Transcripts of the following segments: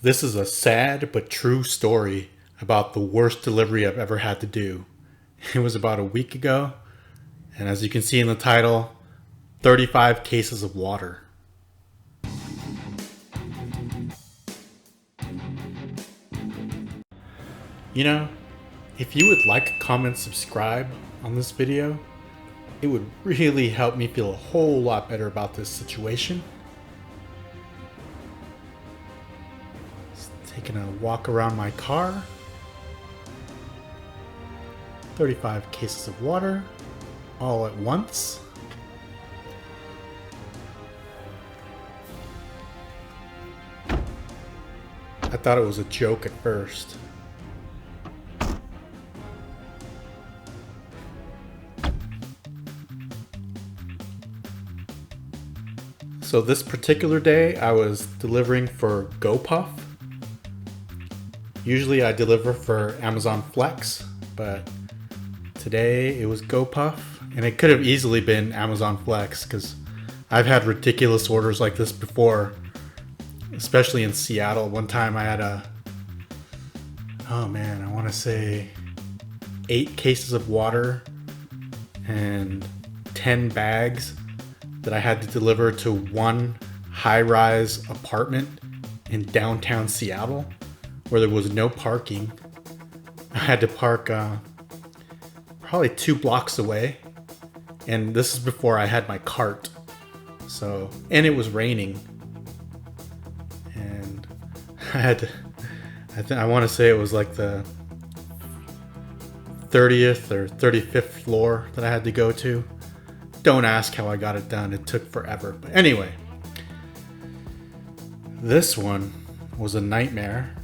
This is a sad but true story about the worst delivery I've ever had to do. It was about a week ago, and as you can see in the title, 35 cases of water. You know, if you would like, comment, subscribe on this video, it would really help me feel a whole lot better about this situation. Just taking a walk around my car. 35 cases of water, all at once. I thought it was a joke at first. So this particular day, I was delivering for GoPuff. Usually I deliver for Amazon Flex, but today it was GoPuff, and it could have easily been Amazon Flex because I've had ridiculous orders like this before, especially in Seattle. One time I had I want to say 8 cases of water and 10 bags that I had to deliver to one high-rise apartment in downtown Seattle where there was no parking. I had to park probably 2 blocks away, and this is before I had my cart. And it was raining, and I had to, I want to say it was like the 30th or 35th floor that I had to go to. Don't ask how I got it done. It took forever. But anyway, this one was a nightmare.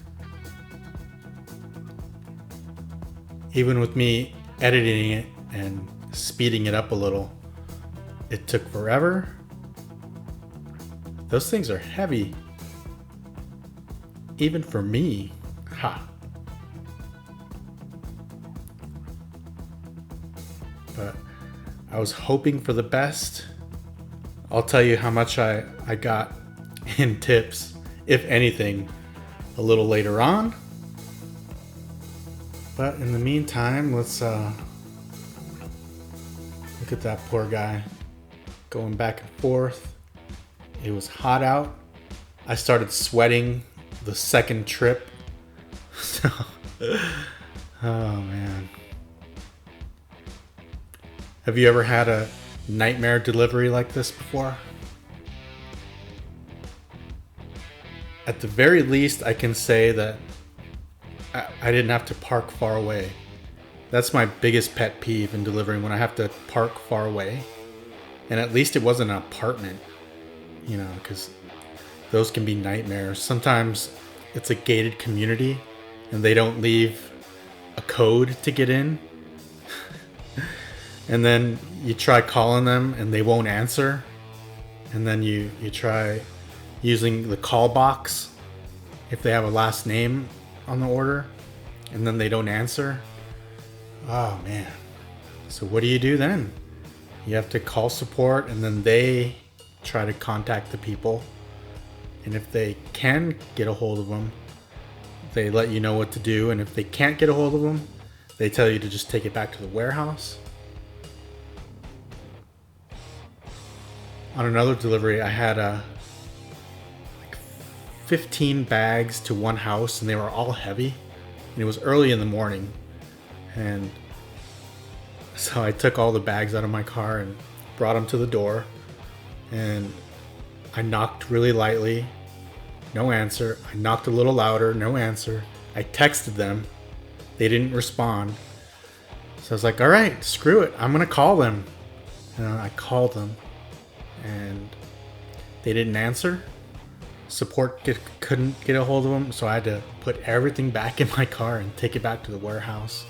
Even with me editing it and speeding it up a little, it took forever. Those things are heavy. Even for me. Ha. But I was hoping for the best. I'll tell you how much I got in tips, if anything, a little later on. But in the meantime, let's look at that poor guy going back and forth. It was hot out. I started sweating the second trip. So, oh man. Have you ever had a nightmare delivery like this before? At the very least, I can say that I didn't have to park far away. That's my biggest pet peeve in delivering, when I have to park far away. And at least it wasn't an apartment, because those can be nightmares. Sometimes it's a gated community and they don't leave a code to get in. And then you try calling them and they won't answer. And then you try using the call box if they have a last name on the order, and then they don't answer. Oh man. So what do you do then? You have to call support, and then they try to contact the people. And if they can get a hold of them, they let you know what to do. And if they can't get a hold of them, they tell you to just take it back to the warehouse. On another delivery, I had 15 bags to one house, and they were all heavy. And it was early in the morning. And so I took all the bags out of my car and brought them to the door. And I knocked really lightly. No answer. I knocked a little louder. No answer. I texted them. They didn't respond. So I was like, all right, screw it. I'm going to call them. And I called them, and they didn't answer. Support couldn't get a hold of them, so I had to put everything back in my car and take it back to the warehouse.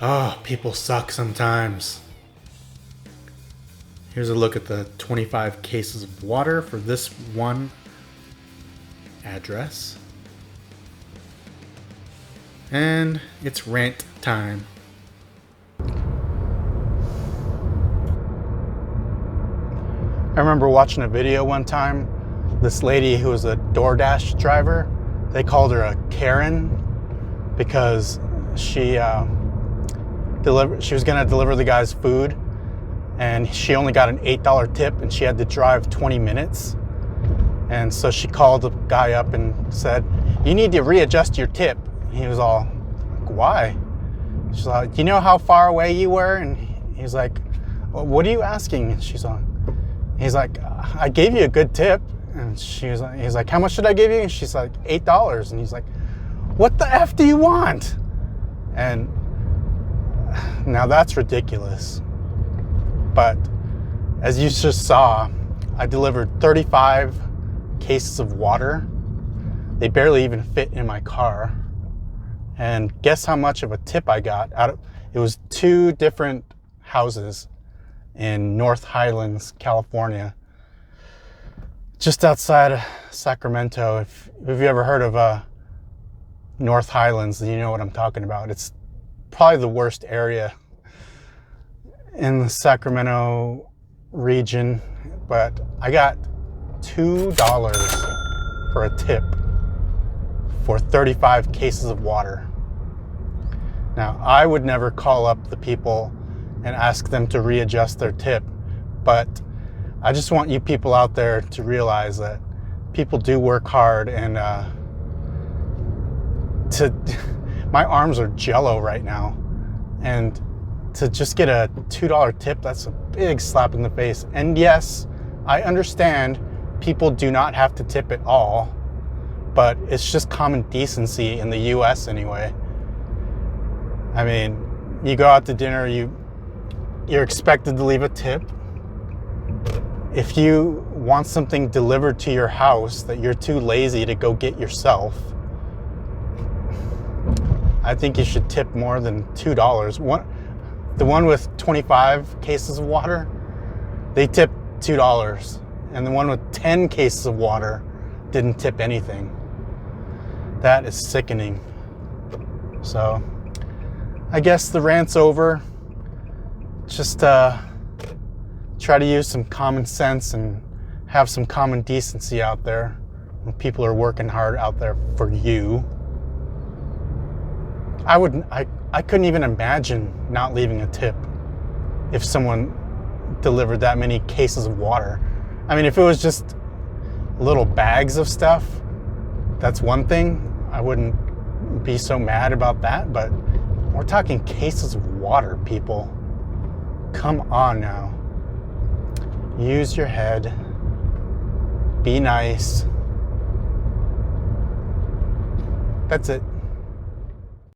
Oh, people suck sometimes. Here's a look at the 25 cases of water for this one address. And it's rant time. I remember watching a video one time this lady who was a DoorDash driver, they called her a Karen because she was gonna deliver the guy's food, and she only got an $8 tip, and she had to drive 20 minutes. And so she called the guy up and said, "You need to readjust your tip." He was all, "Why?" She's like, "You know how far away you were?" And he's like, "Well, what are you asking?" And he's like, "I gave you a good tip." And he's like, "How much did I give you?" And she's like, $8. And he's like, "What the F do you want?" And now that's ridiculous. But as you just saw, I delivered 35 cases of water. They barely even fit in my car. And guess how much of a tip I got it was 2 different houses in North Highlands, California, just outside of Sacramento. If you ever heard of North Highlands, then you know what I'm talking about. It's probably the worst area in the Sacramento region, but I got $2 for a tip for 35 cases of water. Now, I would never call up the people and ask them to readjust their tip, but I just want you people out there to realize that people do work hard, and my arms are jello right now, and to just get a $2 tip, that's a big slap in the face. And yes, I understand people do not have to tip at all, but it's just common decency in the US anyway. I mean, you go out to dinner, you're expected to leave a tip. If you want something delivered to your house that you're too lazy to go get yourself, I think you should tip more than $2. The one with 25 cases of water, they tipped $2. And the one with 10 cases of water didn't tip anything. That is sickening. So, I guess the rant's over. Just try to use some common sense and have some common decency out there when people are working hard out there for you. I couldn't even imagine not leaving a tip if someone delivered that many cases of water. I mean, if it was just little bags of stuff, that's one thing. I wouldn't be so mad about that, but we're talking cases of water, people. Come on now. Use your head. Be nice. That's it.